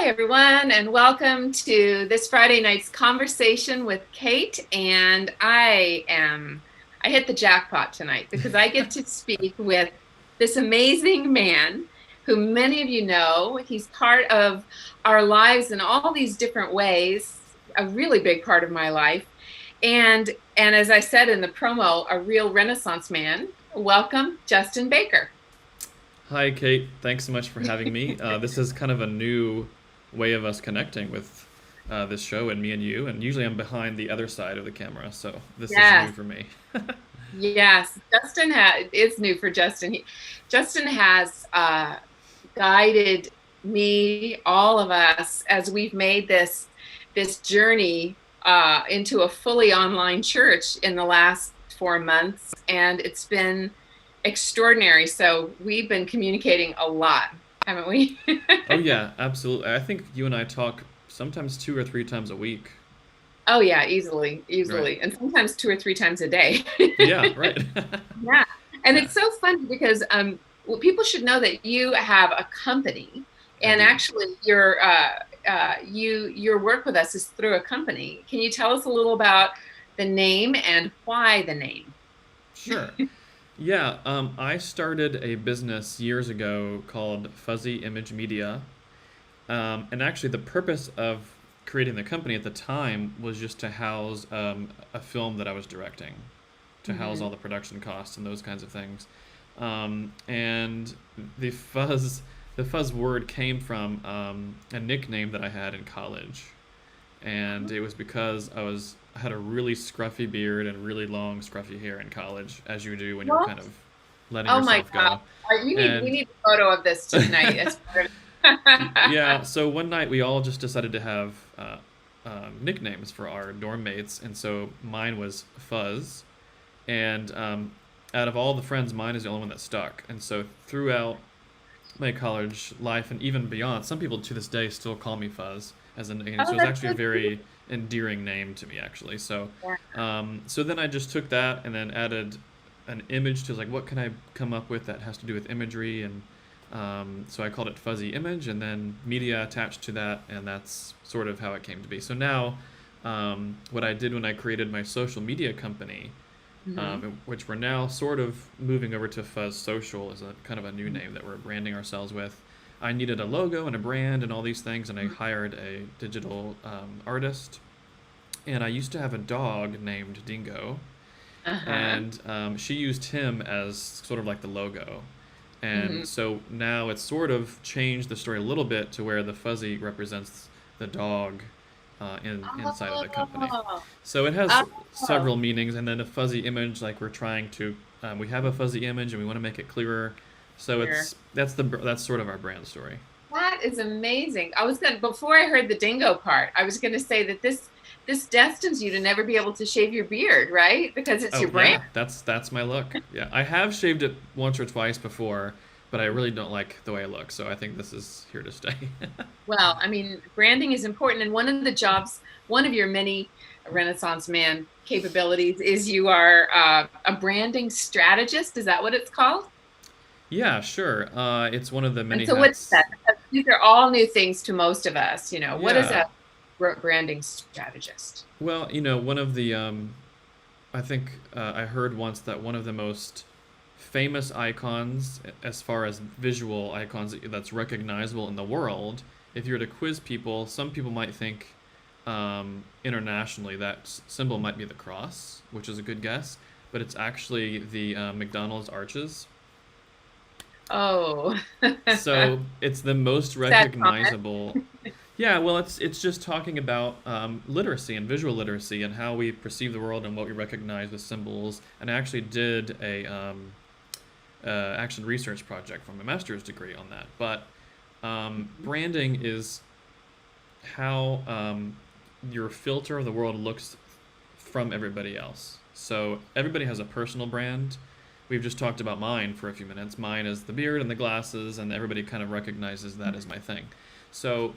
everyone, and welcome to this Friday night's conversation with Kate. And I hit the jackpot tonight because I get to speak with this amazing man who many of you know. He's part of our lives in all these different ways, a really big part of my life. And as I said in the promo, a real Renaissance man. Welcome, Justin Baker. Hi, Kate. Thanks so much for having me. This is kind of a new way of us connecting with this show and me and you. And usually I'm behind the other side of the camera, so this is new Yes. for me. Yes, it's new for Justin. Justin has guided me, all of us, as we've made this journey into a fully online church in the last 4 months, and it's been extraordinary. So we've been communicating a lot, haven't we? Oh, yeah, absolutely. I think you and I talk sometimes 2 or 3 times a week. Oh yeah, easily, Right. easily, and sometimes 2 or 3 times a day. Yeah, right. Yeah. And Yeah, it's so funny because well, people should know that you have a company, I and do. actually your work with us is through a company. Can you tell us a little about the name and why the name? Sure. Yeah, I started a business years ago called Fuzzy Image Media. And actually, the purpose of creating the company at the time was just to house a film that I was directing, to house Hmm. all the production costs and those kinds of things. And the fuzz word came from a nickname that I had in college, and it was because I had a really scruffy beard and really long scruffy hair in college, as you do when you're What? kind of letting Oh my yourself God. go. We And need a photo of this tonight. It's part Yeah, of so one night we all just decided to have nicknames for our dorm mates, and so mine was Fuzz, and out of all the friends, mine is the only one that stuck. And so throughout my college life and even beyond, some people to this day still call me Fuzz as a nickname. Oh, So it's that's actually a so cute. very endearing name to me, actually. So, Yeah. so then I just took that and then added an image to like what can I come up with that has to do with imagery, and so I called it Fuzzy Image, and then media attached to that, and that's sort of how it came to be. So now, what I did when I created my social media company, Hmm. which we're now sort of moving over to Fuzz Social, is a kind of a new name that we're branding ourselves with. I needed a logo and a brand and all these things, and I hired a digital artist. And I used to have a dog named Dingo, Uh-huh. and she used him as sort of like the logo. And Hmm. so now it's sort of changed the story a little bit to where the fuzzy represents the dog inside of the company. Oh. So it has Oh. several meanings, and then a fuzzy image, like we're trying to, we have a fuzzy image and we want to make it clearer. So Here. that's sort of our brand story. That is amazing. Before I heard the dingo part, I was gonna say that this destines you to never be able to shave your beard, right? Because it's Oh your brand. yeah, that's my look. Yeah, I have shaved it once or twice before, but I really don't like the way I look. So I think this is here to stay. Well, I mean, branding is important, and one of your many Renaissance man capabilities is you are a branding strategist. Is that what it's called? Yeah, sure. It's one of the And many so, what's hats. that? Because these are all new things to most of us. What is Yeah. a branding strategist? Well, one of the I think I heard once that one of the most famous icons, as far as visual icons that's recognizable in the world, if you were to quiz people, some people might think internationally that symbol might be the cross, which is a good guess, but it's actually the McDonald's arches. Oh, So it's the most sad comment. recognizable. Yeah, well, it's just talking about literacy and visual literacy and how we perceive the world and what we recognize with symbols. And I actually did a action research project from a master's degree on that. But branding is how your filter of the world looks from everybody else. So everybody has a personal brand. We've just talked about mine for a few minutes. Mine is the beard and the glasses, and everybody kind of recognizes that as my thing. So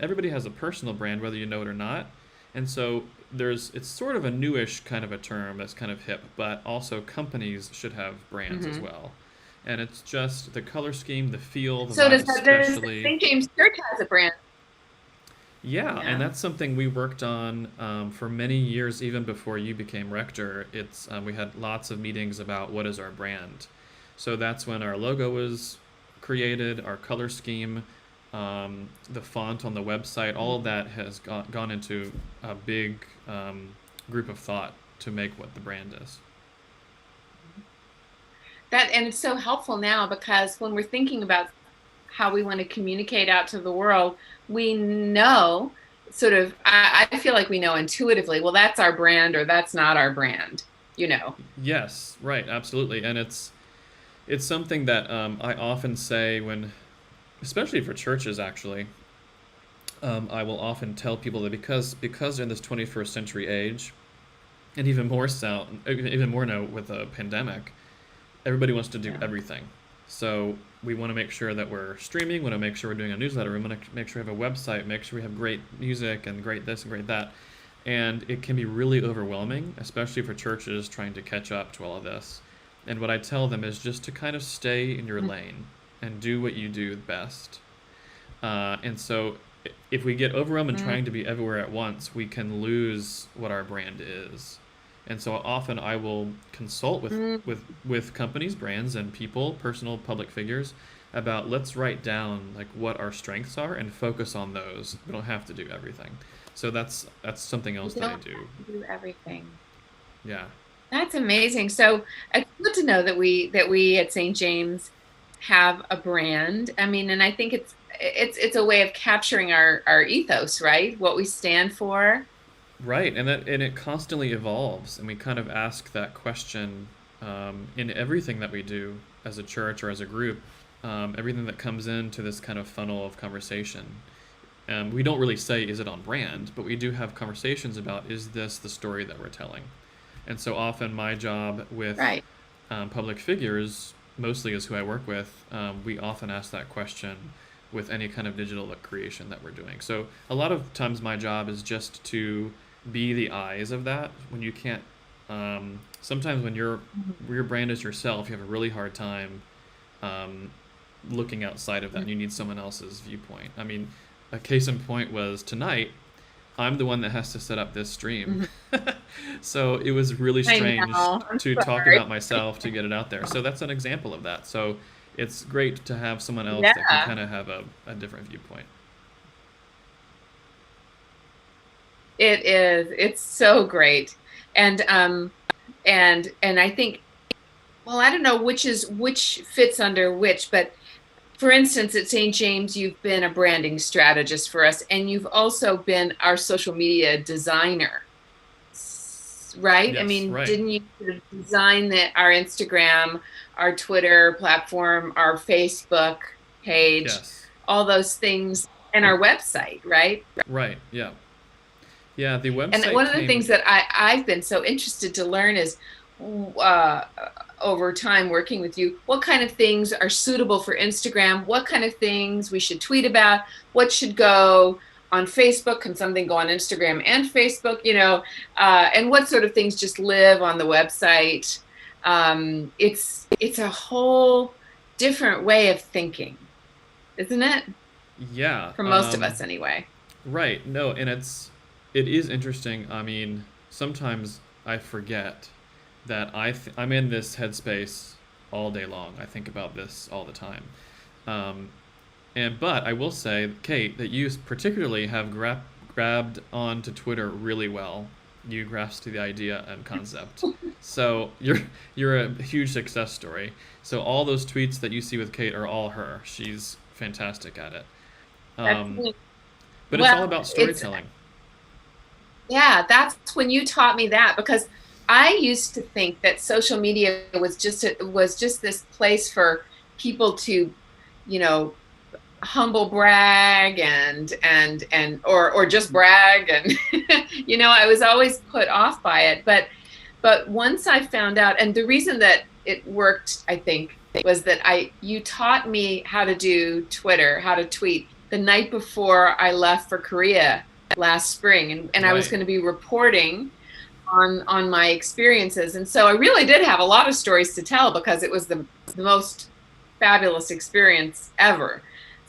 everybody has a personal brand, whether you know it or not. And so it's sort of a newish kind of a term that's kind of hip, but also companies should have brands as Hmm. well. And it's just the color scheme, the feel, the So vibe, does especially. St. James Church has a brand? Yeah, and Yeah. that's something we worked on for many years, even before you became rector. It's we had lots of meetings about what is our brand. So that's when our logo was created, our color scheme, the font on the website. All of that has gone into a big group of thought to make what the brand is. That, and it's so helpful now because when we're thinking about how we want to communicate out to the world, we know sort of, I feel like we know intuitively, well, that's our brand or that's not our brand, you know. Yes, right, absolutely, and it's something that I often say when, especially for churches, actually. I will often tell people that because in this 21st century age, and even more so, even more now with a pandemic, everybody wants to do Yeah. everything. So we want to make sure that we're streaming. We want to make sure we're doing a newsletter. We want to make sure we have a website. Make sure we have great music and great this and great that. And it can be really overwhelming, especially for churches trying to catch up to all of this. And what I tell them is just to kind of stay in your lane and do what you do best. And so if we get overwhelmed and Mm-hmm. trying to be everywhere at once, we can lose what our brand is. And so often I will consult with companies, brands, and people, personal public figures, about let's write down like what our strengths are and focus on those. We don't have to do everything. So that's something You else that don't I have do. to do everything. Yeah. That's amazing. So it's good to know that we at St. James have a brand. I mean, and I think it's a way of capturing our ethos, right? What we stand for. Right, and it constantly evolves, and we kind of ask that question in everything that we do as a church or as a group. Everything that comes into this kind of funnel of conversation. We don't really say, is it on brand, but we do have conversations about, is this the story that we're telling? And so often, my job with Right. public figures, mostly is who I work with, we often ask that question with any kind of digital creation that we're doing. So a lot of times, my job is just to be the eyes of that when you can't. Sometimes when your brand is yourself, you have a really hard time um, looking outside of that, and you need someone else's viewpoint. I mean, a case in point was tonight. I'm the one that has to set up this stream. Mhm. So it was really I strange know. I'm to talk sorry. about myself to get it out there. So that's an example of that. So it's great to have someone else that can Yeah, kind of have a different viewpoint. it is. It's so great. And and I think, well, I don't know which fits under which, but for instance, at St. James, you've been a branding strategist for us, and you've also been our social media designer, right? I Yes, mean, right. didn't you sort of design our Instagram, our Twitter platform, our Facebook page, Yes. all those things, and our website, right? Right. Yeah. Yeah, the And website one of the came. things that I've been so interested to learn is uh, over time working with you, what kind of things are suitable for Instagram, what kind of things we should tweet about, what should go on Facebook, can something go on Instagram and Facebook, and what sort of things just live on the website. It's a whole different way of thinking, isn't it? Yeah. For most of us anyway. Right. No, and it is interesting. I mean, sometimes I forget that I'm in this headspace all day long. I think about this all the time. Um, but I will say, Kate, that you particularly have grabbed onto Twitter really well. You grasped the idea and concept. So you're a huge success story. So all those tweets that you see with Kate are all her. She's fantastic at it. That's Um, but it's all well, about it's storytelling. yeah, that's when you taught me that because I used to think that social media was just this place for people to, you know, humble brag or just brag and I was always put off by it. But once I found out, and the reason that it worked, I think, was that I you taught me how to do Twitter, how to tweet the night before I left for Korea last spring, and I was Right. going to be reporting on my experiences, and so I really did have a lot of stories to tell because it was the most fabulous experience ever.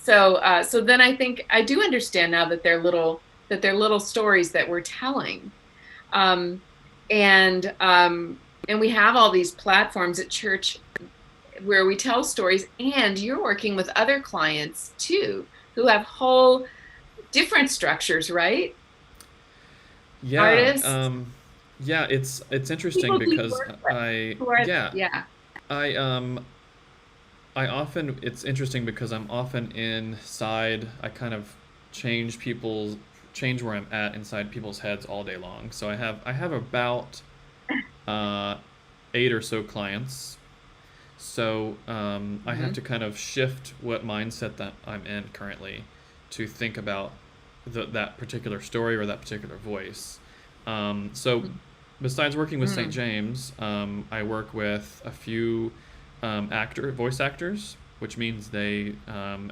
So then I think I do understand now that they're little stories that we're telling. Um, and we have all these platforms at church where we tell stories, and you're working with other clients too who have whole different structures, right? Yeah, Artists, yeah, it's interesting people do you because work with who are, yeah. I I often it's interesting because I'm often inside. I kind of change where I'm at inside people's heads all day long. So I have about uh, eight or so clients. So I have Hmm. to kind of shift what mindset that I'm in currently to think about that particular story or that particular voice. So besides working with St. Mm. James, I work with a few voice actors, which means they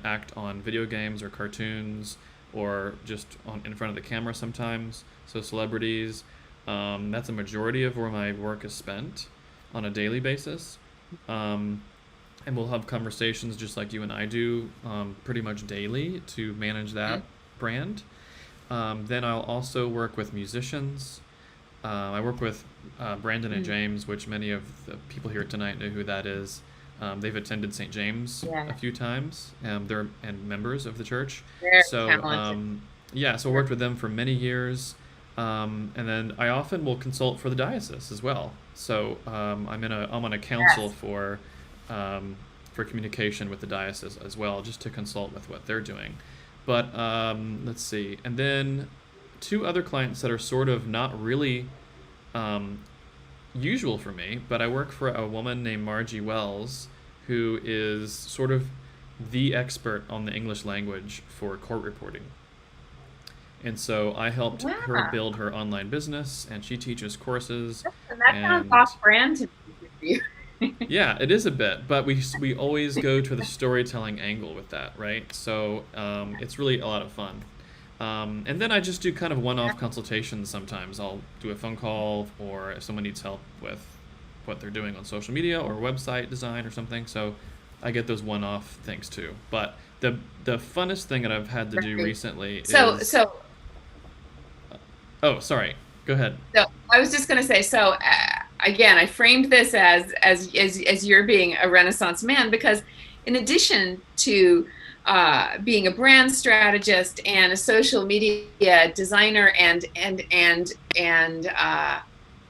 act on video games or cartoons or just in front of the camera sometimes. So celebrities, that's a majority of where my work is spent on a daily basis. Um, and we'll have conversations just like you and I do, pretty much daily to manage that brand. Then I'll also work with musicians. I work with Brandon and Mm. James, which many of the people here tonight know who that is. They've attended St. James a Yeah, few times. They're and members of the church. very So talented. yeah, so I worked with them for many years. And then I often will consult for the diocese as well. So I'm on a council Yes. for communication with the diocese as well, just to consult with what they're doing. But let's see, and then two other clients that are sort of not really um, usual for me, but I work for a woman named Margie Wells, who is sort of the expert on the English language for court reporting. And so I helped her Wow. build her online business, and she teaches courses. That sounds And off brand to me for you. yeah, it is a bit, but we always go to the storytelling angle with that, right? So it's really a lot of fun. And then I just do kind of one-off consultations sometimes. I'll do a phone call, or if someone needs help with what they're doing on social media or website design or something. So I get those one-off things too. But the funnest thing that I've had to do Right. recently So, is so, oh, sorry. Go ahead. so I was just going to say, so again, I framed this as you're being a Renaissance man, because in addition to being a brand strategist and a social media designer and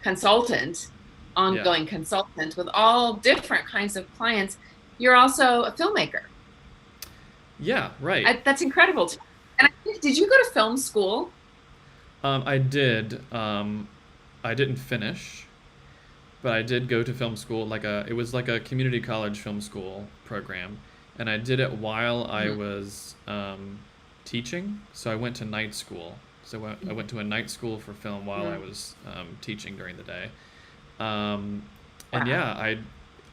consultant, Yeah. ongoing consultant with all different kinds of clients, you're also a filmmaker. Yeah, right. That's incredible. And did you go to film school? I did. I didn't finish, but I did go to film school. It was like a community college film school program, and I did it while I Mhm. was teaching. So I went to night school. So I went to a night school for film while I Mhm. was teaching during the day. Um, and Wow. yeah,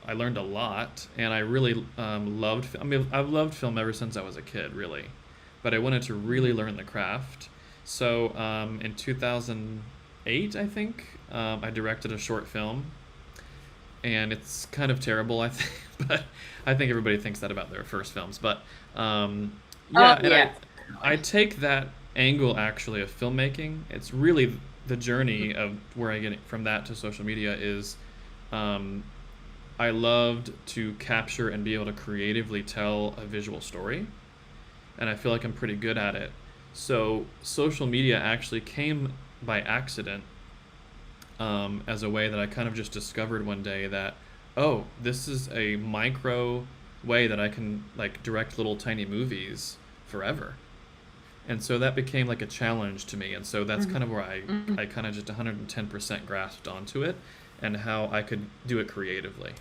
I learned a lot, and I really loved. I mean, I've loved film ever since I was a kid, really, but I wanted to really learn the craft. So in 2008, I think I directed a short film, and it's kind of terrible, I think, but I think everybody thinks that about their first films. But um, Oh, yeah, and I yes. I take that angle actually of filmmaking. It's really the journey of where I get it from that to social media is um, I loved to capture and be able to creatively tell a visual story, and I feel like I'm pretty good at it. So social media actually came by accident, as a way that I kind of just discovered one day that, oh, this is a micro way that I can like direct little tiny movies forever. And so that became like a challenge to me. And so that's Mhm. kind of where I Mhm. kind of just 110% grasped onto it and how I could do it creatively.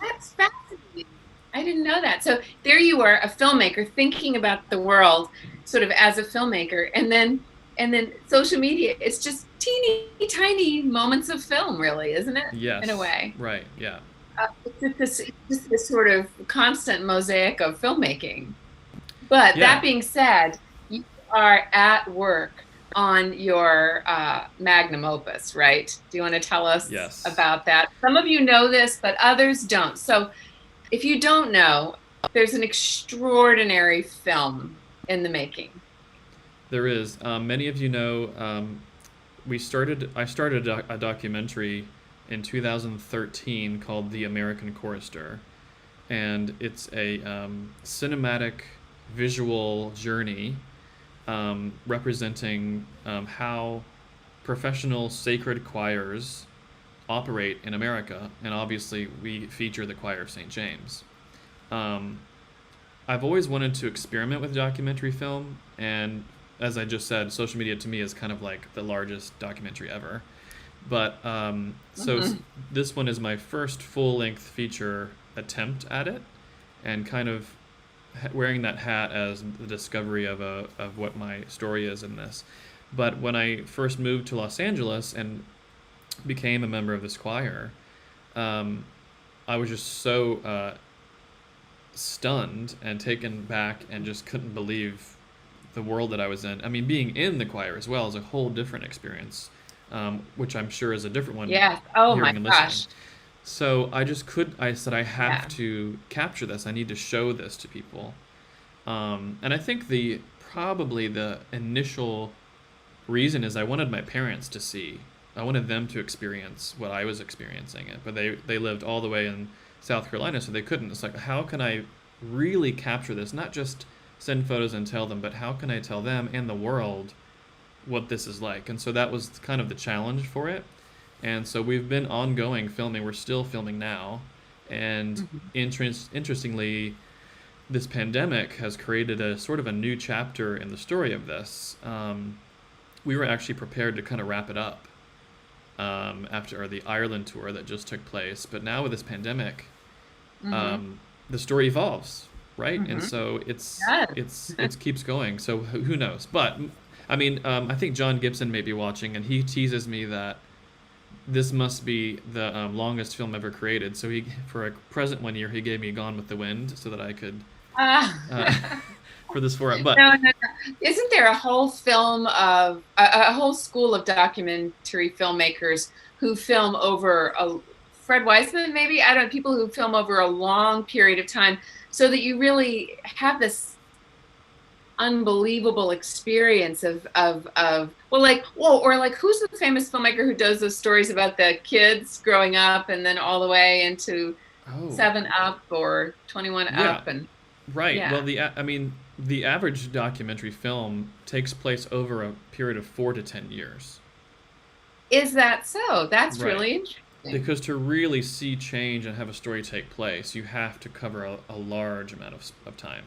That's fascinating. I didn't know that. So there you were, a filmmaker thinking about the world sort of as a filmmaker, and then social media, it's just teeny tiny moments of film, really, isn't it? In a Yes, way. right, yeah. It's just this sort of constant mosaic of filmmaking. But that Yeah, being said, you are at work on your magnum opus, right? Do you want to tell us yes. about that? Some of you know this, but others don't. So if you don't know, there's an extraordinary film in the making. There is. Many of you know, I started a documentary in 2013 called The American Chorister, and it's a cinematic visual journey representing how professional sacred choirs operate in America, and obviously we feature the Choir of St. James. Um, I've always wanted to experiment with documentary film, and as I just said, social media to me is kind of like the largest documentary ever. But Hmm. this one is my first full length feature attempt at it, and kind of wearing that hat as the discovery of what my story is in this. But when I first moved to Los Angeles and became a member of this choir, um, I was just so stunned and taken back and just couldn't believe the world that I was in. I mean, being in the choir as well is a whole different experience, which I'm sure is a different one Yes. Oh my hearing and listening. gosh. So I said, I have Yeah. to capture this. I need to show this to people. And I think probably the initial reason is I wanted my parents to see. I wanted them to experience what I was experiencing it, but they lived all the way in South Carolina, so they couldn't. It's like, how can I really capture this? Not just send photos and tell them, but how can I tell them and the world what this is like? And so that was kind of the challenge for it. And so we've been ongoing filming. We're still filming now, and Mhm. interestingly, this pandemic has created a sort of a new chapter in the story of this. We were actually prepared to kind of wrap it up after the Ireland tour that just took place. But now with this pandemic, Mhm. um, the story evolves, right? And Mhm. so Yes. it's keeps going. So who knows? But I mean, I think John Gibson may be watching, and he teases me that this must be the longest film ever created. So for a present one year, he gave me Gone with the Wind so that I could Ah. uh, for this for it. But No, no, no. Isn't there a whole film of a whole school of documentary filmmakers who film over a Fred Weisman, maybe? I don't know, people who film over a long period of time so that you really have this unbelievable experience of well, like, well, or like, who's the famous filmmaker who does those stories about the kids growing up and then all the way into oh, 7 Up or 21 yeah, Up? And right. Well, yeah. I mean, the average documentary film takes place over a period of 4 to 10 years. Is that so? That's Right. really interesting. Because to really see change and have a story take place, you have to cover a large amount of time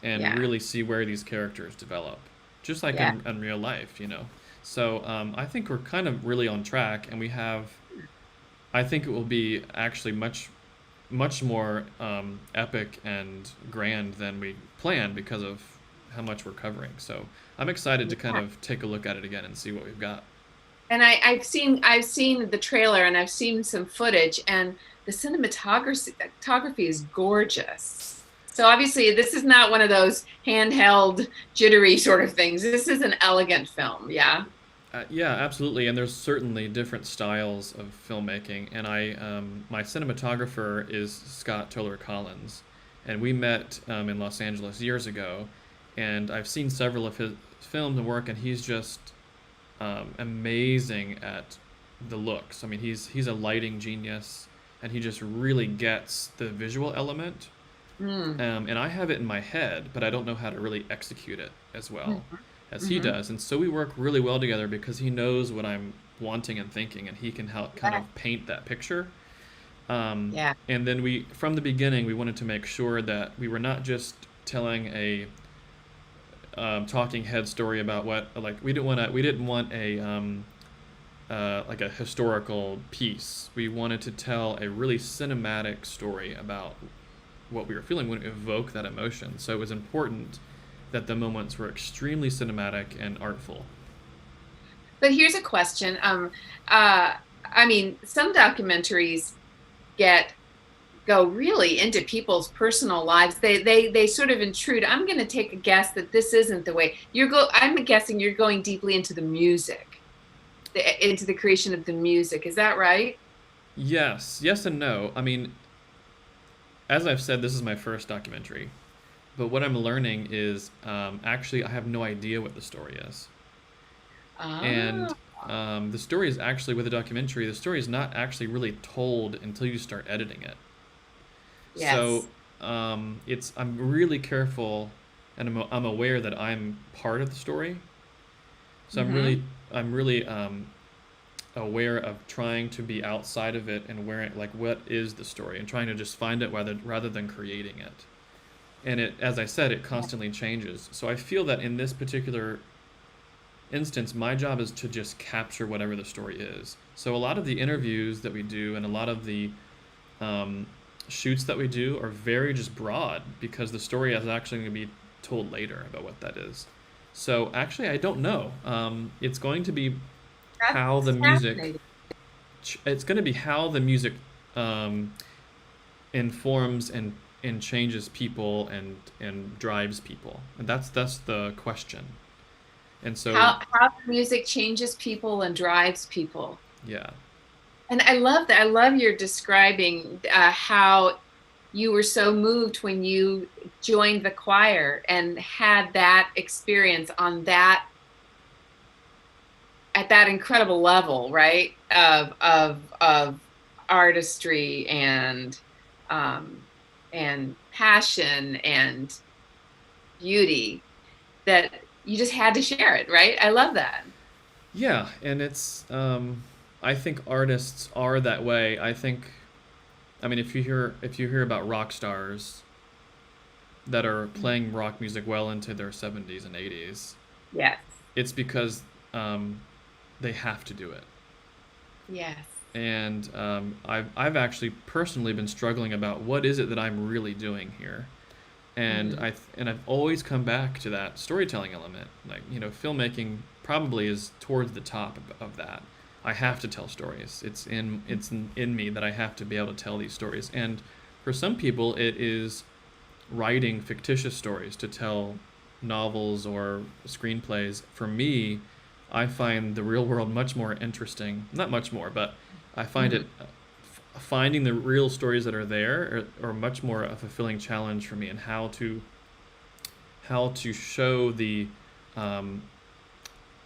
and Yeah. really see where these characters develop, just like Yeah. in real life, So I think we're kind of really on track, and I think it will be actually much more epic and grand than we planned because of how much we're covering. So I'm excited to kind Yeah. of take a look at it again and see what we've got. And I've seen the trailer and I've seen some footage, and the cinematography is gorgeous. So obviously this is not one of those handheld jittery sort of things. This is an elegant film. Yeah. Yeah, absolutely. And there's certainly different styles of filmmaking. And my cinematographer is Scott Toller Collins, and we met in Los Angeles years ago. And I've seen several of his films and work, and he's just amazing at the looks. I mean, he's a lighting genius, and he just really gets the visual element. Mm. And I have it in my head, but I don't know how to really execute it as well Hmm. as he Hmm. does. And so we work really well together because he knows what I'm wanting and thinking, and he can help kind Yeah. of paint that picture. Yeah. And then from the beginning, we wanted to make sure that we were not just telling a talking head story about what, like, we didn't want a like a historical piece. We wanted to tell a really cinematic story about what we were feeling, would evoke that emotion. So it was important that the moments were extremely cinematic and artful. But here's a question. Uh, I mean, some documentaries get go really into people's personal lives. They sort of intrude. I'm going to take a guess that this isn't the way you're go. I'm guessing you're going deeply into the music, into the creation of the music. Is that right? Yes, yes and no. I mean, as I've said, this is my first documentary, but what I'm learning is actually I have no idea what the story is. And Oh, the story is actually, with a documentary, the story is not actually really told until you start editing it. So yes. I'm really careful, and I'm aware that I'm part of the story. So Hmm. I'm really aware of trying to be outside of it and where like what is the story and trying to just find it rather than creating it. And it, as I said, it constantly changes. So I feel that in this particular instance, my job is to just capture whatever the story is. So a lot of the interviews that we do and a lot of the um, shoots that we do are very just broad because the story is actually going to be told later about what that is. So actually, I don't know. It's going to be how the That's music. fascinating. It's going to be how the music um, informs and changes people and drives people, and that's the question. And so, How the music changes people and drives people. yeah, And I love that. I love your describing how you were so moved when you joined the choir and had that experience on that at that incredible level, right? Of artistry um, and passion and beauty that you just had to share it, right? I love that. yeah, and it's I think artists are that way. I mean, if you hear about rock stars that are playing rock music well into their 70s and 80s, Yes. it's because um, they have to do it. Yes. And I've actually personally been struggling about what is it that I'm really doing here, and Hmm. I've always come back to that storytelling element. Like, filmmaking probably is towards the top of that. I have to tell stories. In me that I have to be able to tell these stories. And for some people, it is writing fictitious stories to tell novels or screenplays. For me, I find the real world much more interesting. Not much more, but I find Hmm. it finding the real stories that are there are much more a fulfilling challenge for me, and how to show um,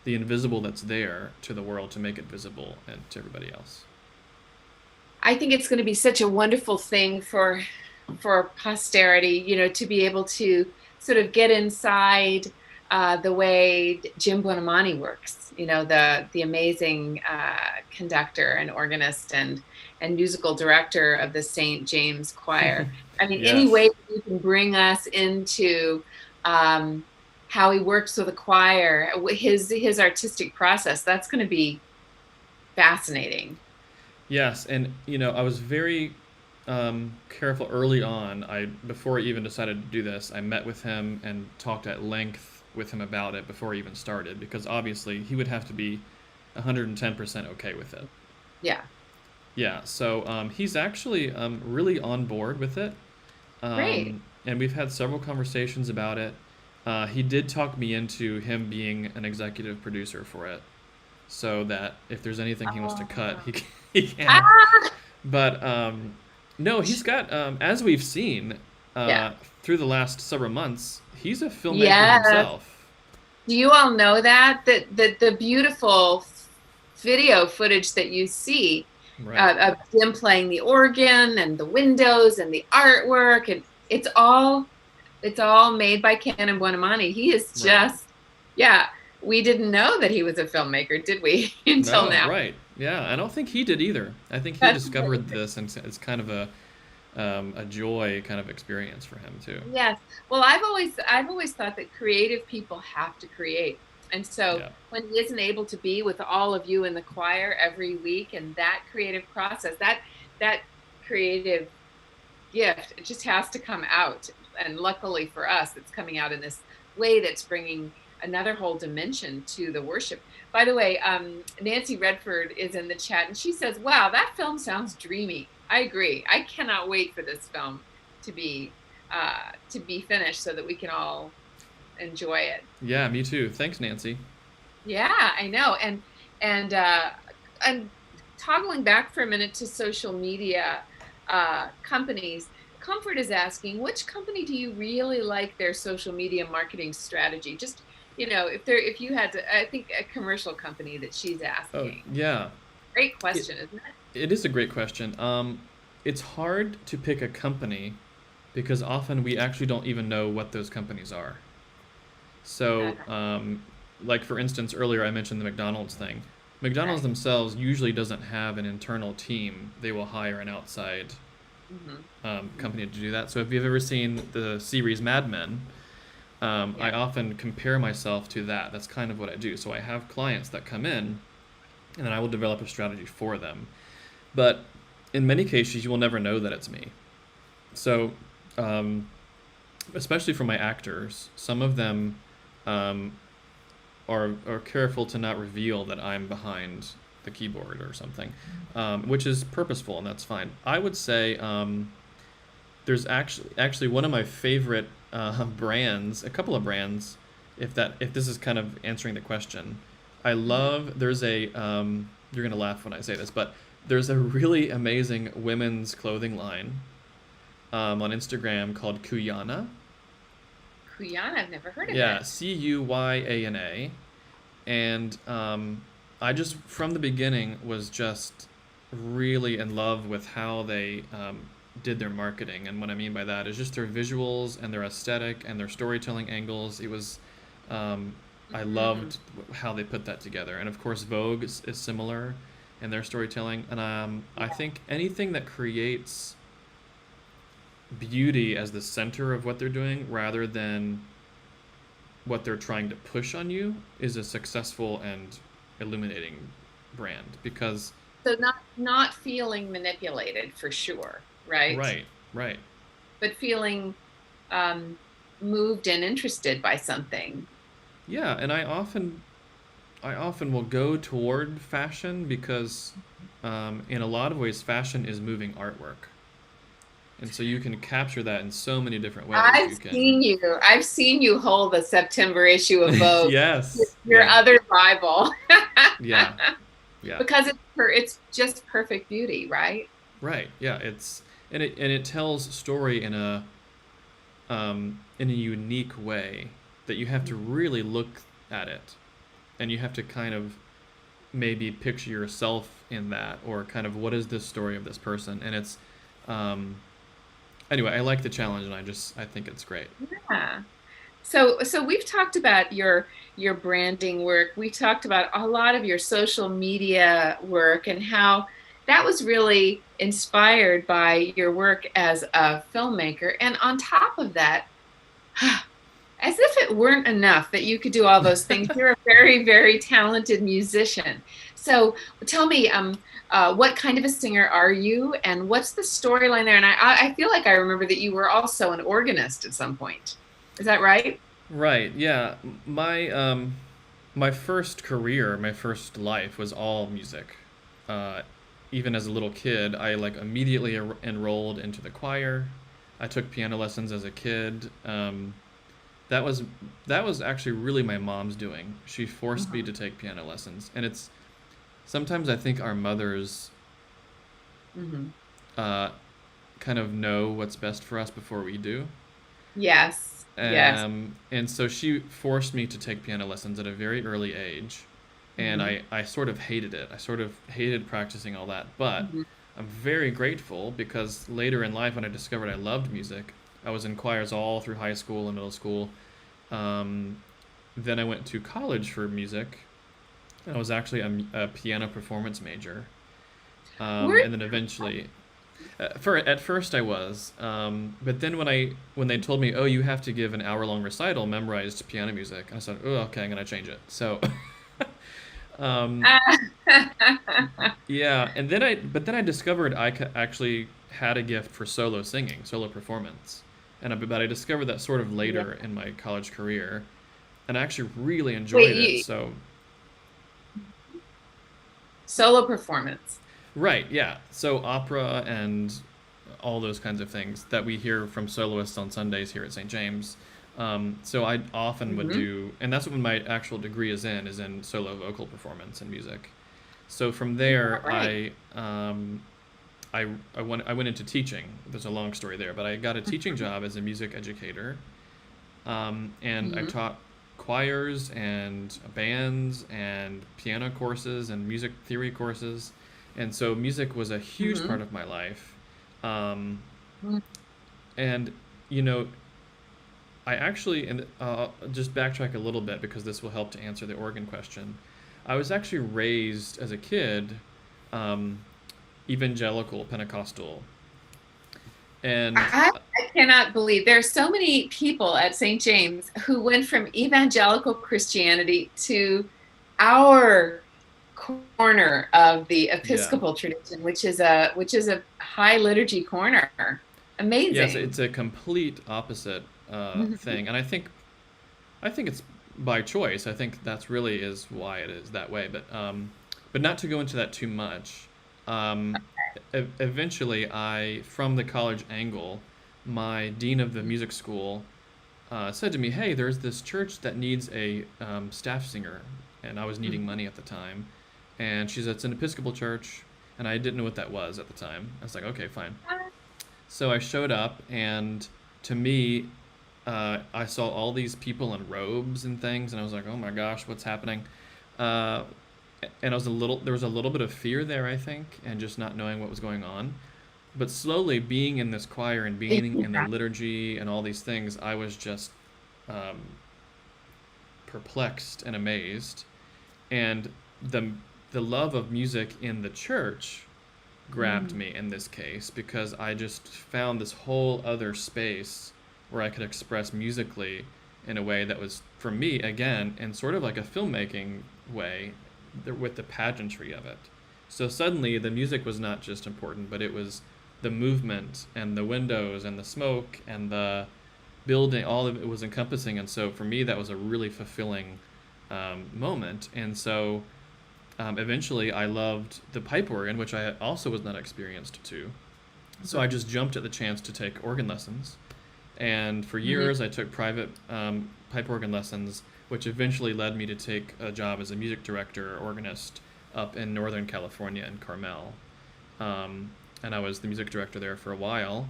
the invisible that's there to the world to make it visible and to everybody else. I think it's going to be such a wonderful thing for posterity, to be able to sort of get inside the way Jim Buonamani works, the amazing conductor and organist and musical director of the St. James Choir. I mean, any way Yes. you can bring us into um, how he works with a choir, his artistic process, that's going to be fascinating. Yes, and I was very careful early on. I Before I even decided to do this, I met with him and talked at length with him about it before I even started, because obviously he would have to be 110% okay with it. Yeah, Yeah, so he's actually really on board with it, great. and we've had several conversations about it. He did talk me into him being an executive producer for it, so that if there's anything he wants to cut, Oh. he can. Ah, But no, he's got, as we've seen yeah. uh, through the last several months, he's a filmmaker Yes. himself. Do you all know that the beautiful video footage that you see Right, of Jim playing the organ and the windows and the artwork and it's all made by Canon Buonamani. He is right. just yeah. We didn't know that he was a filmmaker, did we? Until No, now. right. Yeah, I don't think he did either. I think he That's discovered this, and it's kind of a joy kind of experience for him too. Yes. Well, I've always thought that creative people have to create. And so Yeah. when he isn't able to be with all of you in the choir every week and that creative process, that creative gift, it just has to come out. And luckily for us, it's coming out in this way that's bringing another whole dimension to the worship. By the way, Nancy Redford is in the chat and she says, "Wow, that film sounds dreamy." I agree. I cannot wait for this film to be finished so that we can all enjoy it. Yeah, me too. Thanks, Nancy. Yeah, I know. And toggling back for a minute to social media companies, Comfort is asking, which company do you really like their social media marketing strategy? Just, if you had to, I think a commercial company that she's Oh, asking. yeah. Great It, question, isn't it is a great question. It's hard to pick a company because often we actually don't even know what those companies are. So, it? like for instance, earlier I mentioned the McDonald's thing. McDonald's Right. themselves usually doesn't have an internal team. They will hire an outside Hmm. company to do that. So if you've ever seen the series Mad Men, I Yeah. often compare myself to that. That's kind of what I do. So I have clients that come in, and then I will develop a strategy for them. But in many cases, you will never know that it's me. So, um, especially for my actors, some of them um, are careful to not reveal that I'm behind the keyboard or something, which is purposeful and that's fine. I would say there's actually one of my favorite brands, a couple of brands, if this is kind of answering the question. I Hmm. love there's a you're gonna laugh when I say this, but there's a really amazing women's clothing line on Instagram called Kuyana. Kuyana, I've never heard of Yeah, it. Cuyana. And I just from the beginning was just really in love with how they did their marketing, and what I mean by that is just their visuals and their aesthetic and their storytelling angles. It was um, I Mm. loved how they put that together, and of course Vogue is similar in their storytelling, and I Yeah. think anything that creates beauty as the center of what they're doing rather than what they're trying to push on you is a successful and illuminating brand because So not feeling manipulated for sure, right? right, right. But feeling um, moved and interested by something. Yeah, and I often will go toward fashion because in a lot of ways fashion is moving artwork. And so you can capture that in so many different ways. I've You can seen you. I've seen you hold the September issue of Vogue, yes, your yeah. other Bible, Yeah. Yeah. because it's just perfect beauty, right? Right. Yeah, it tells story in a unique way that you have to really look at it, and you have to kind of maybe picture yourself in that, or kind of what is this story of this person, and it's um, anyway. I like the challenge, and I think it's great. Yeah. So we've talked about your branding work. We talked about a lot of your social media work and how that was really inspired by your work as a filmmaker. And on top of that, as if it weren't enough that you could do all those things, you're a very, very talented musician. So tell me, what kind of a singer are you, and what's the storyline there? And I feel like I remember that you were also an organist at some point. Is that right? Right. Yeah. My first career, my first life was all music. Uh, Even as a little kid, I like immediately enrolled into the choir. I took piano lessons as a kid. That was that was actually really my mom's doing. She forced me Mhm. to take piano lessons, and it's sometimes I think our mothers Mhm. uh, kind of know what's best for us before we do. Yes. Yes. And so she forced me to take piano lessons at a very early age, and Mhm. I sort of hated it. I sort of hated practicing all that, but Mhm. I'm very grateful because later in life, when I discovered I loved music, I was in choirs all through high school and middle school. Um, then I went to college for music. I was actually a piano performance major, Were and then eventually at first I was, but then when they told me, oh, you have to give an hour-long recital memorized piano music, I said, oh, okay, I'm gonna change it. So, um, yeah, and but then I discovered actually had a gift for solo singing, solo performance, but I discovered that sort of Yeah. later in my college career, and I actually really Wait, enjoyed it. So, solo performance. right, yeah, so opera and all those kinds of things that we hear from soloists on Sundays here at St. James. So I often would Hmm. do, and that's what my actual degree is in solo vocal performance and music. So from Yeah, there, right. I went into teaching. There's a long story there, but I got a teaching job as a music educator, and I Mhm. taught choirs and bands and piano courses and music theory courses, and so music was a huge Mhm. part of my life. Um, Mhm. and you know, I actually, and just backtrack a little bit because this will help to answer the organ question. I was actually raised as a kid um, evangelical Pentecostal, and I cannot believe there are so many people at St. James who went from evangelical Christianity to our corner of the yeah, Episcopal tradition, which is a high liturgy corner. yes, Amazing. it's a complete opposite Mhm. thing, and I think it's by choice. I think that's really is why it is that way. But not to go into that too much. Um, Eventually, from the college angle, my dean of the music school said to me, "Hey, there's this church that needs a staff singer," and I was needing Mhm. money at the time. And she said, "It's an Episcopal church," and I didn't know what that was at the time. I was like, "Okay, fine." So I showed up, and to me, I saw all these people in robes and things, and I was like, "Oh my gosh, what's happening?" Uh, and there was a little bit of fear there, I think, and just not knowing what was going on. But slowly, being in this choir and being in the Yeah. liturgy and all these things, I was just um, perplexed and amazed. And the the love of music in the church grabbed Mm. me in this case because I just found this whole other space where I could express musically in a way that was, for me, again, in sort of like a filmmaking way, with the pageantry of it. So suddenly the music was not just important, but it was the movement and the windows and the smoke and the building, all of it was encompassing. And so for me, that was a really fulfilling moment. And so eventually, I loved the pipe organ, which I also was not experienced to. So I just jumped at the chance to take organ lessons. And for Mhm. years, I took private pipe organ lessons, which eventually led me to take a job as a music director, organist, up in Northern California in Carmel. Um, and I was the music director there for a while.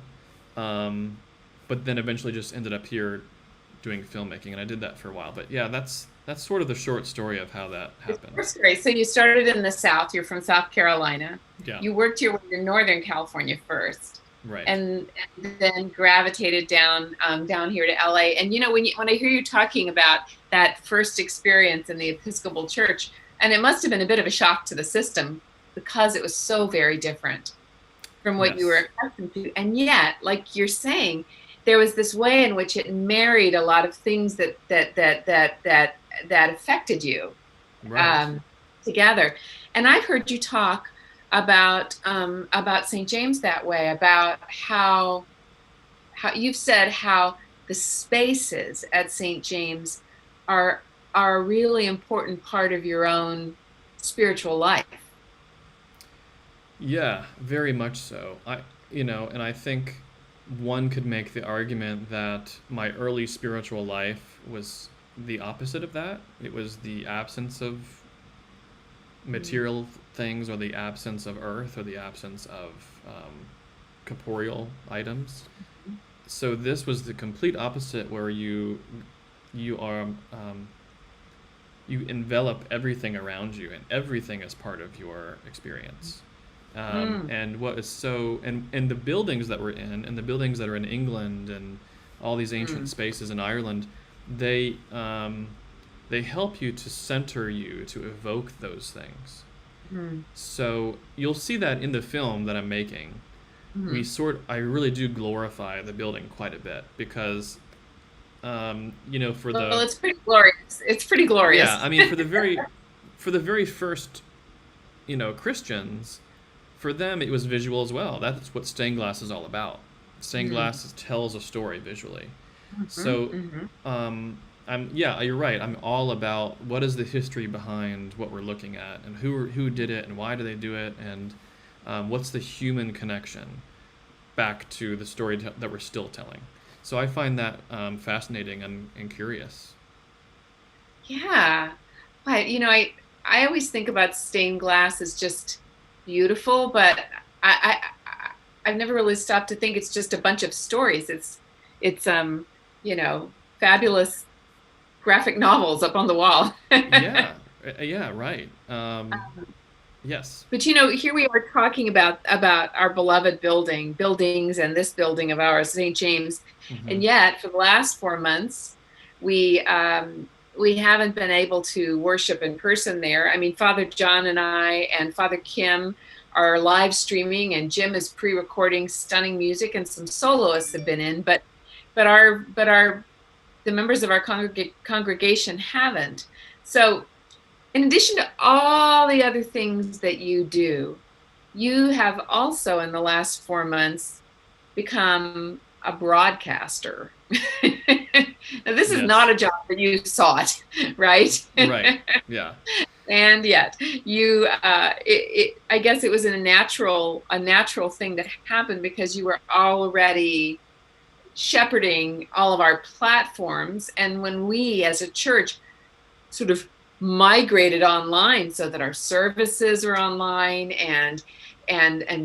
Um, but then eventually just ended up here doing filmmaking, and I did that for a while. But yeah, that's sort of the short story of how that happened. That's great. So you started in the South. You're from South Carolina. Yeah, You worked your way to Northern California first, right. and then gravitated down here to LA. And when I hear you talking about that first experience in the Episcopal Church, and it must have been a bit of a shock to the system because it was so very different from what you Yes. were accustomed to. And yet, like you're saying, there was this way in which it married a lot of things that affected you Right. um, together. And I've heard you talk about St. James that way, about how you've said how the spaces at St. James are are a really important part of your own spiritual life. Yeah, very much so. And I think one could make the argument that my early spiritual life was the opposite of that. It was the absence of Mm. material things, or the absence of earth, or the absence of corporeal items. So this was the complete opposite, where you are you envelop everything around you, and everything is part of your experience. Mm. And what is so and the buildings that we're in, and the buildings that are in England, and all these ancient Mm. spaces in Ireland, they um, they help you to center you, to evoke those things. Mm. So you'll see that in the film that I'm making. Mm. I really do glorify the building quite a bit because for Well, the it's pretty glorious. It's pretty yeah, glorious. I mean, for the very first, Christians, for them it was visual as well. That's what stained glass is all about. Stained Mm. glass tells a story visually. Mhm. So, Mhm. yeah, you're right. I'm all about what is the history behind what we're looking at, and who did it, and why do they do it, and what's the human connection back to the story that we're still telling. So I find that fascinating and curious. Yeah. I always think about stained glass as just beautiful, but I've never really stopped to think it's just a bunch of stories. It's fabulous graphic novels up on the wall. Yeah, yeah, right. Yes. But here we are talking about our beloved buildings, and this building of ours, St. James, Hmm. and yet for the last 4 months, we haven't been able to worship in person there. I mean, Father John and I and Father Kim are live streaming, and Jim is pre-recording stunning music, and some soloists have been in, but our the members of our congregation haven't. So in addition to all the other things that you do, you have also in the last 4 months become a broadcaster. Now, this is not Yes. a job that you sought, right? Right. Yeah. And yet, I guess it was a natural thing that happened because you were already shepherding all of our platforms. And when we, as a church, sort of migrated online so that our services are online, and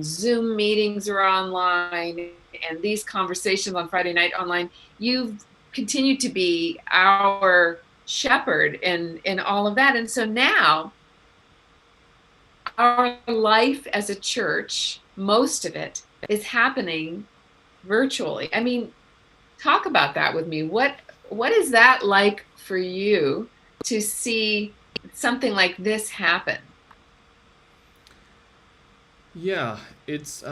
Zoom meetings are online, and these conversations on Friday night online, you've continued to be our shepherd in all of that. And so now our life as a church, most of it is happening virtually. I mean, talk about that with me. What is that like for you to see something like this happen? Yeah, it's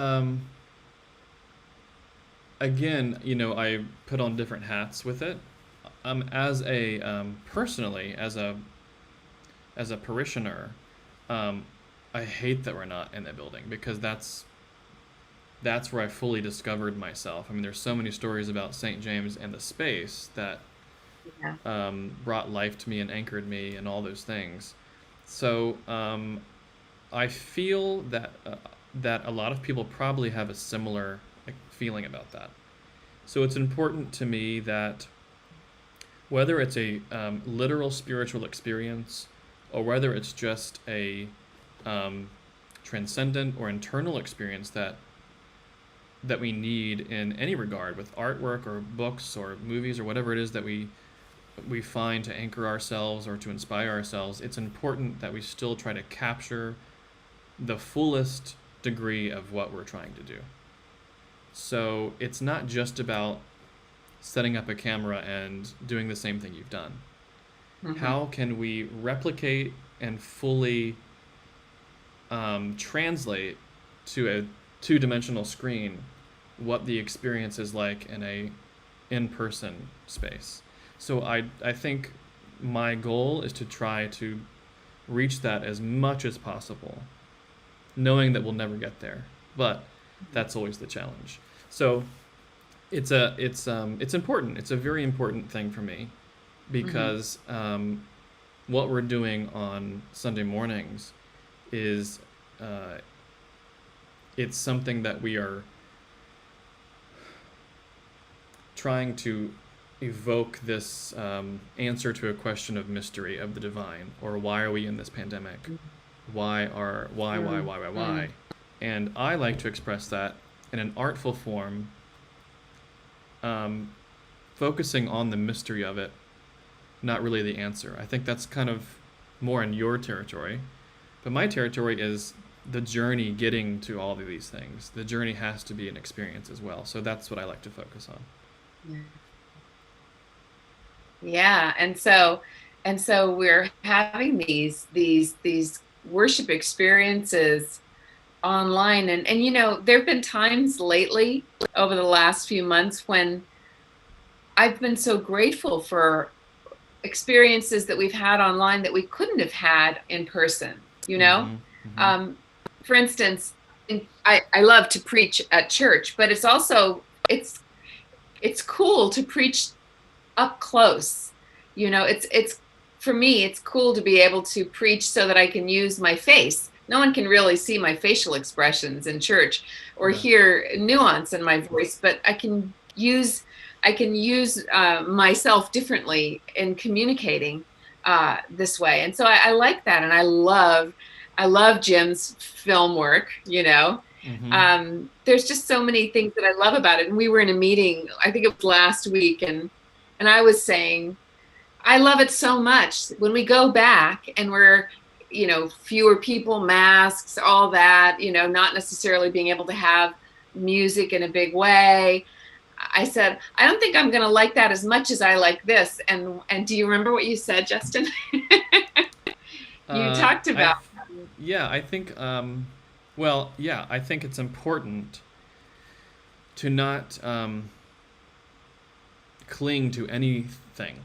again, I put on different hats with it. As a personally, as a parishioner, um, I hate that we're not in the building because that's where I fully discovered myself. I mean, there's so many stories about St. James and the space that Yeah. brought life to me and anchored me and all those things. So I feel that a lot of people probably have a similar feeling about that. So it's important to me that whether it's a literal spiritual experience or whether it's just a um, transcendent or internal experience that we need in any regard with artwork or books or movies or whatever it is that we find to anchor ourselves or to inspire ourselves, it's important that we still try to capture the fullest degree of what we're trying to do. So it's not just about setting up a camera and doing the same thing you've done. Mm-hmm. How can we replicate and fully translate to a two-dimensional screen what the experience is like in a in-person space? So I think my goal is to try to reach that as much as possible, knowing that we'll never get there, but that's always the challenge. So it's important. It's a very important thing for me Mm-hmm. because what we're doing on Sunday mornings is uh, it's something that we are trying to evoke this answer to a question of mystery of the divine, or why are we in this pandemic? Mm-hmm. Why? And I like to express that in an artful form, um, focusing on the mystery of it, not really the answer. I think that's kind of more in your territory, but my territory is the journey getting to all of these things. The journey has to be an experience as well. So that's what I like to focus on. Yeah. Yeah, and so we're having these worship experiences online, and there've been times lately over the last few months when I've been so grateful for experiences that we've had online that we couldn't have had in person, you know? Mm-hmm. Mm-hmm. Um, for instance, I love to preach at church, but it's cool to preach up close. It's for me, it's cool to be able to preach so that I can use my face. No one can really see my facial expressions in church or Right. hear nuance in my voice, but I can use myself differently in communicating this way. And so I like that, and I love I love Jim's film work, you know. Mm-hmm. There's just so many things that I love about it. And we were in a meeting, I think it was last week, and I was saying, I love it so much. When we go back and we're, you know, fewer people, masks, all that, you know, not necessarily being able to have music in a big way. I said, I don't think I'm going to like that as much as I like this. And do you remember what you said, Justin? You Uh, talked I, about, yeah, I think, well, yeah, I think it's important to not cling to anything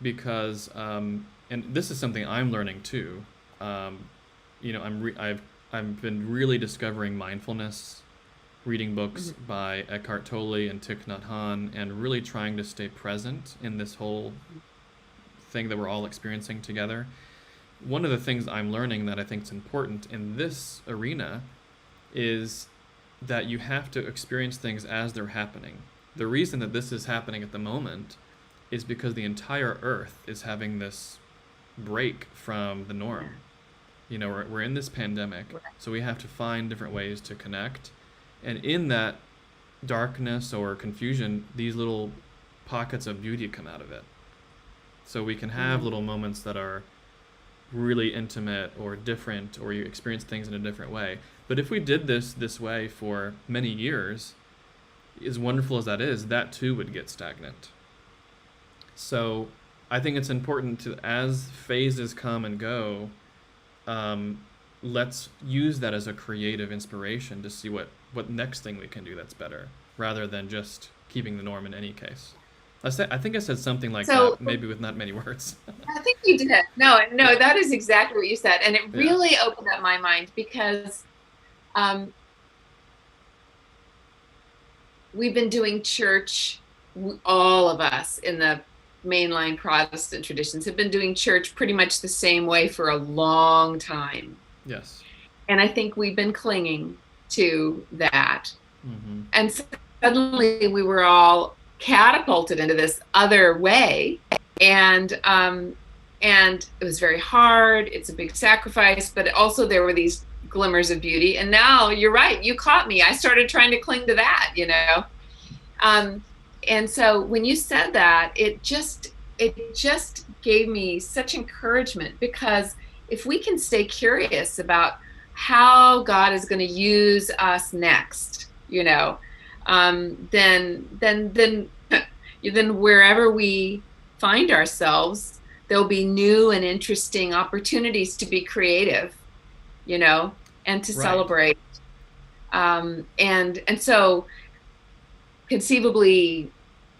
because, and this is something I'm learning too. Um, I've been really discovering mindfulness, reading books by Eckhart Tolle and Thich Nhat Hanh, and really trying to stay present in this whole thing that we're all experiencing together. One of the things I'm learning that I think is important in this arena is that you have to experience things as they're happening. The reason that this is happening at the moment is because the entire Earth is having this break from the norm. You know, we're in this pandemic, so we have to find different ways to connect. And in that darkness or confusion, these little pockets of beauty come out of it. So we can have little moments that are really intimate or different, or you experience things in a different way. But if we did this way for many years, as wonderful as that is, that too would get stagnant. So I think it's important to, as phases come and go, let's use that as a creative inspiration to see what next thing we can do that's better, rather than just keeping the norm in any case. I think I said something like so that, maybe with not many words. I think you did. No, Yeah, that is exactly what you said. And it yeah, really opened up my mind because um, we've been doing church, all of us in the mainline Protestant traditions have been doing church pretty much the same way for a long time. yes. And I think we've been clinging to that. Mm-hmm. And suddenly we were all catapulted into this other way. And it was very hard. It's a big sacrifice, but also there were these glimmers of beauty. And now you're right. You caught me. I started trying to cling to that, you know? And so when you said that, it just gave me such encouragement, because if we can stay curious about how God is going to use us next, you know, then wherever we find ourselves, there'll be new and interesting opportunities to be creative, you know, and to Right. celebrate. And so conceivably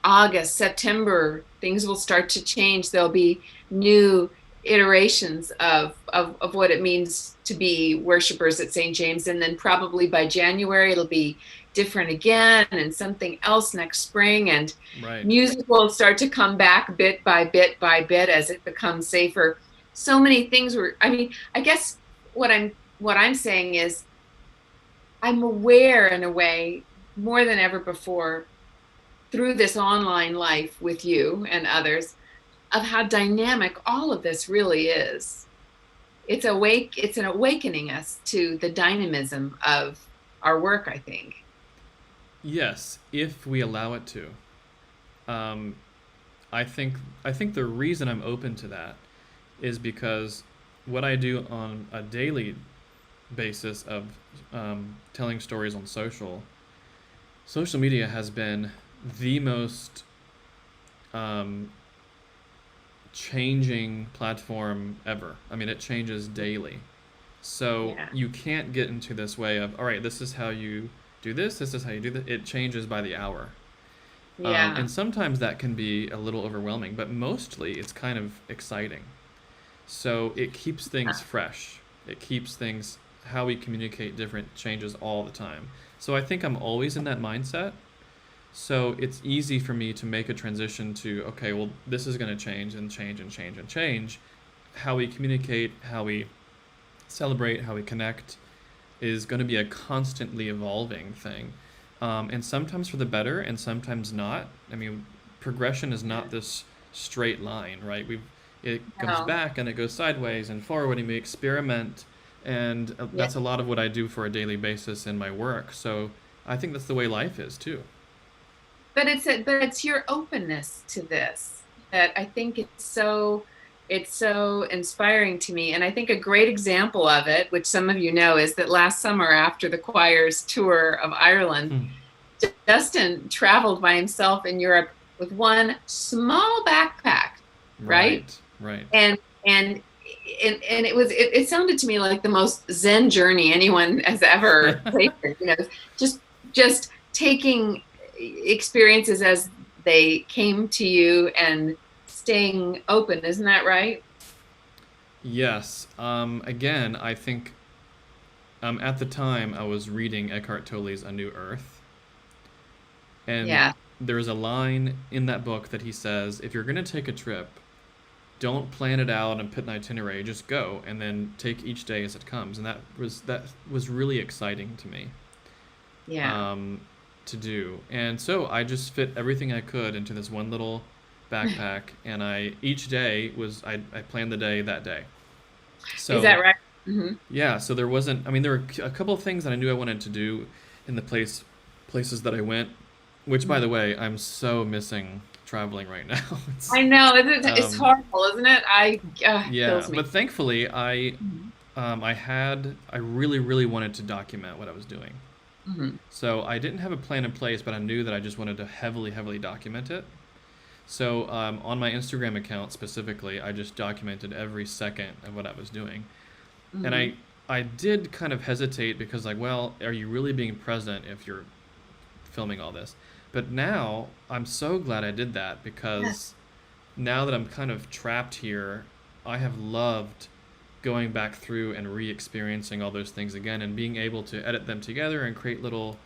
August, September, things will start to change. There'll be new iterations of what it means to be worshipers at St. James. And then probably by January, it'll be different again, and something else next spring. And Right. music will start to come back bit by bit by bit as it becomes safer. So many things were, I mean, I guess what I'm saying is I'm aware in a way more than ever before through this online life with you and others of how dynamic all of this really is. It's an awakening us to the dynamism of our work, I think. Yes, if we allow it to. Um, I think the reason I'm open to that is because what I do on a daily basis of telling stories on social media has been the most um, changing platform ever. I mean, it changes daily. So Yeah. you can't get into this way of, all right, this is how you do this, this is how you do that. It changes by the hour. Yeah. And sometimes that can be a little overwhelming, but mostly it's kind of exciting. So it keeps things fresh. It keeps things, how we communicate different changes all the time. So I think I'm always in that mindset. So it's easy for me to make a transition to, okay, well, this is going to change and change and change and change. How we communicate, how we celebrate, how we connect is going to be a constantly evolving thing. And sometimes for the better and sometimes not. I mean, progression is not this straight line, right? It comes No. back and it goes sideways and forward, and we experiment. And Yeah. that's a lot of what I do for a daily basis in my work. So I think that's the way life is too. But it's your openness to this that I think it's so inspiring to me. And I think a great example of it, which some of you know, is that last summer after the choir's tour of Ireland, Hmm. Justin traveled by himself in Europe with one small backpack, right? Right, right. And and and it sounded to me like the most zen journey anyone has ever taken. Just just taking experiences as they came to you and staying open. Isn't that right? Yes. Again, I think at the time I was reading Eckhart Tolle's A New Earth, and Yeah. there's a line in that book that he says, if you're going to take a trip, don't plan it out and put an itinerary, just go and then take each day as it comes. And that was really exciting to me, Yeah. um, to do. And so I just fit everything I could into this one little backpack, and I each day was I planned the day that day. Is that So right? Hmm. yeah, so there wasn't. I mean, there were a couple of things that I knew I wanted to do in the places that I went. Which, by the way, I'm so missing traveling right now. It's I know. It's um, horrible, isn't it? yeah, Kills me. but thankfully, Mhm. I really really wanted to document what I was doing. Mhm. So I didn't have a plan in place, but I knew that I just wanted to heavily document it. So on my Instagram account specifically, I just documented every second of what I was doing. And Mhm. I did kind of hesitate because, like, well, are you really being present if you're filming all this? But now I'm so glad I did that, Yeah. because now that I'm kind of trapped here, I have loved going back through and re-experiencing all those things again and being able to edit them together and create little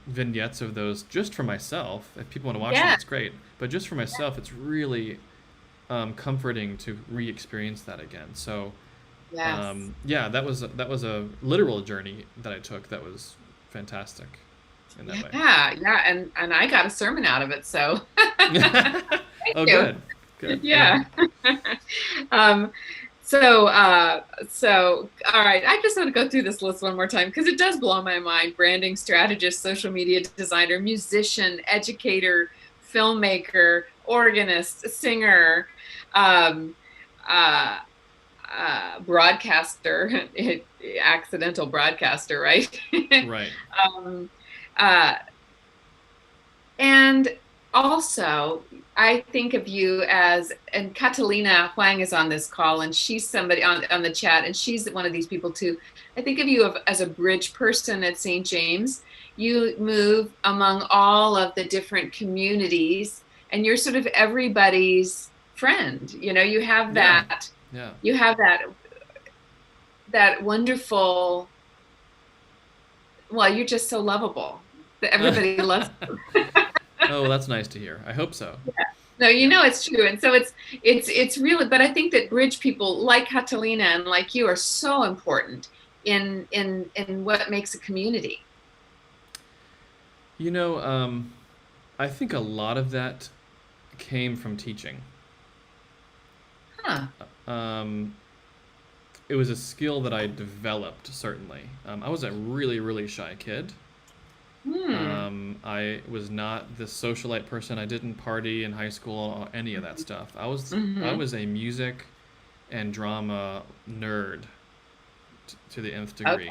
vignettes of those just for myself. If people want to watch them, Yeah. it's great. But just for myself, it's really comforting to re-experience that again. So Yes. yeah, that was a literal journey that I took. That was fantastic in that way. Yeah. Yeah. And I got a sermon out of it. So thank Oh, you. good, good, yeah. Yeah. um, so all right. I just want to go through this list one more time because it does blow my mind. Branding strategist, social media designer, musician, educator, filmmaker, organist, singer, um, uh, broadcaster, accidental broadcaster, right? Right. um, uh, and also, I think of you as, and Catalina Huang is on this call, and she's somebody on the chat, and she's one of these people too. I think of you as a bridge person at St. James. You move among all of the different communities, and you're sort of everybody's friend. Yeah. Yeah. You have that wonderful, well, you're just so lovable that everybody loves. Oh, well, that's nice to hear. I hope so. No, Yeah. it's true. And so it's really, but I think that bridge people like Catalina and like you are so important in what makes a community. You know, I think a lot of that came from teaching. Huh. Um, it was a skill that I developed, certainly. I was a really, really shy kid. Hmm. I was not this socialite person. I didn't party in high school or any of that stuff. I Mm-hmm. was a music and drama nerd to the nth degree. Okay.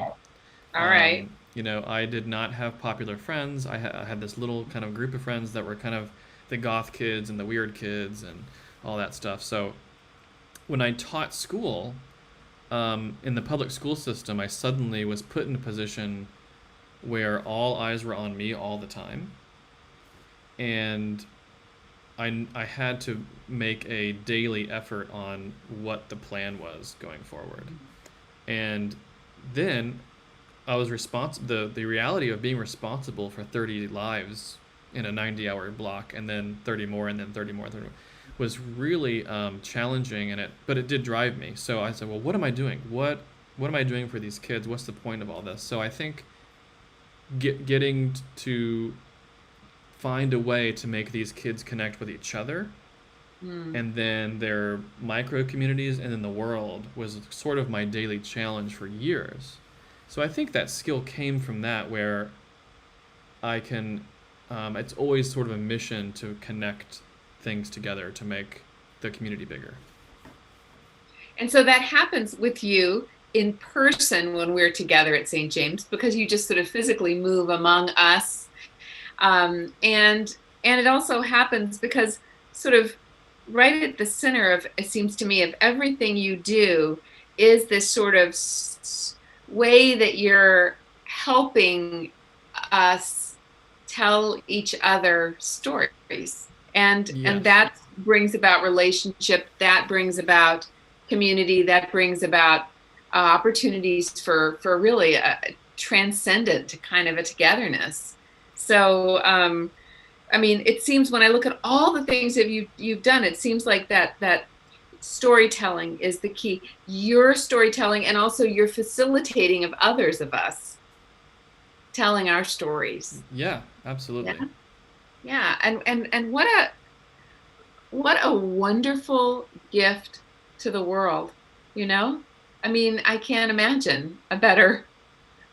All right. I did not have popular friends. I had this little kind of group of friends that were kind of the goth kids and the weird kids and all that stuff. So when I taught school, in the public school system, I suddenly was put in a position where all eyes were on me all the time, and I had to make a daily effort on what the plan was going forward. And then I was responsible. The reality of being responsible for 30 lives in a 90-hour block, and then 30 more, and then 30 more, 30 more, was really challenging. But it did drive me. So I said, well, what am I doing? What am I doing for these kids? What's the point of all this? So I think getting to find a way to make these kids connect with each other Mm. and then their micro communities, and then the world was sort of my daily challenge for years. So I think that skill came from that, where I can, it's always sort of a mission to connect things together to make the community bigger. And so that happens with you in person when we're together at St. James, because you just sort of physically move among us. And it also happens because sort of right at the center of, it seems to me, of everything you do is this sort of way that you're helping us tell each other stories. And Yes. that brings about relationship, that brings about community, that brings about opportunities for really a transcendent kind of a togetherness. So I mean, it seems when I look at all the things that you've done, it seems like that storytelling is the key. Your storytelling, and also your facilitating of others, of us telling our stories. Yeah, absolutely. Yeah, yeah. And what a wonderful gift to the world, you know? I mean, I can't imagine a better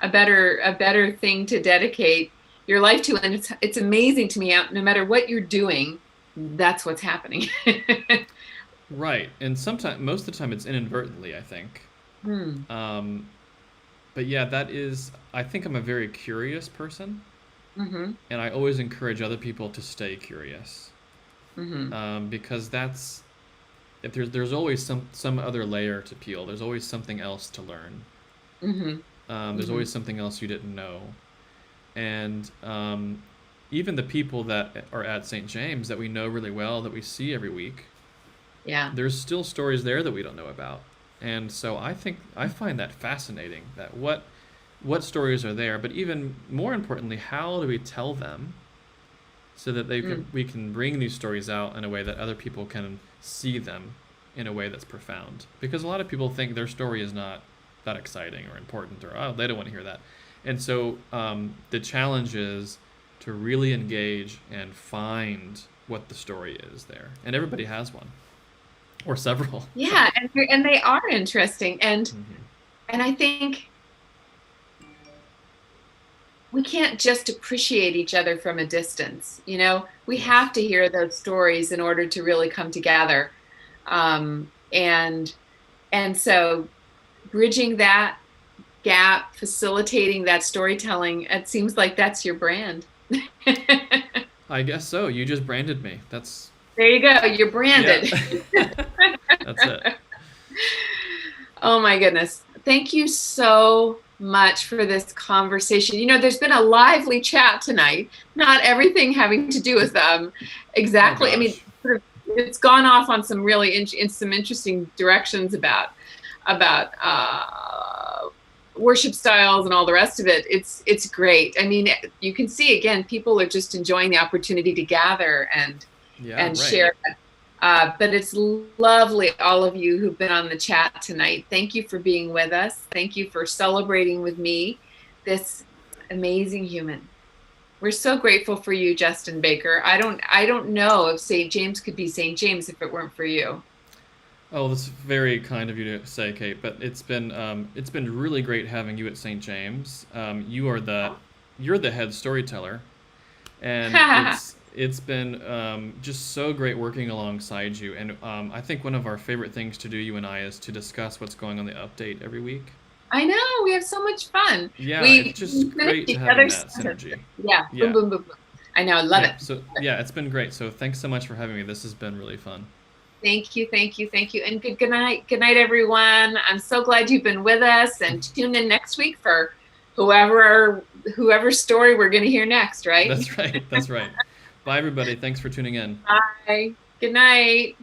thing to dedicate your life to. And it's amazing to me, no matter what you're doing, that's what's happening. Right. And sometimes, most of the time, it's inadvertently, I think. Hmm. Um, but yeah, that is, I think I'm a very curious person, Mm-hmm. and I always encourage other people to stay curious. Mm-hmm. Because that's, if there's always some other layer to peel. There's always something else to learn. Mm-hmm. There's Mm-hmm. always something else you didn't know. And even the people that are at St. James that we know really well, that we see every week, Yeah. there's still stories there that we don't know about. And so I think I find that fascinating, that what stories are there, but even more importantly, how do we tell them so that Mm. we can bring these stories out in a way that other people can see them in a way that's profound. Because a lot of people think their story is not that exciting or important, or oh, they don't want to hear that. And so the challenge is to really engage and find what the story is there. And everybody has one, or several. Yeah, and they are interesting. Hmm. And I think we can't just appreciate each other from a distance. You know, we Yes. have to hear those stories in order to really come together. Um, and so bridging that gap, facilitating that storytelling, it seems like that's your brand. I guess so. You just branded me. That's, There you go. You're yeah. branded. That's it. Oh my goodness. Thank you so much for this conversation. You know, there's been a lively chat tonight, not everything having to do with Oh exactly. I mean, gosh. sort of, it's gone off on some really in some interesting directions about worship styles and all the rest of it. It's great. I mean, you can see again, people are just enjoying the opportunity to gather Yeah, and right. share. But it's lovely, all of you who've been on the chat tonight. Thank you for being with us. Thank you for celebrating with me this amazing human. We're so grateful for you, Justin Baker. I don't know if St. James could be St. James if it weren't for you. Oh, that's very kind of you to say, Kate. But it's been really great having you at St. James. You're the head storyteller, and it's been just so great working alongside you. And I think one of our favorite things to do, you and I, is to discuss what's going on the update every week. I know, we have so much fun. Yeah, it's We just finish great to each having other's that sentences. synergy. Yeah, boom, Yeah, boom, boom, boom. I know, I love yeah. it. So yeah, it's been great. So thanks so much for having me. This has been really fun. Thank you, thank you, thank you. And good night. Good night, everyone. I'm so glad you've been with us, and tune in next week for whoever's story we're going to hear next, right? That's right. That's right. Bye, everybody. Thanks for tuning in. Bye. Good night.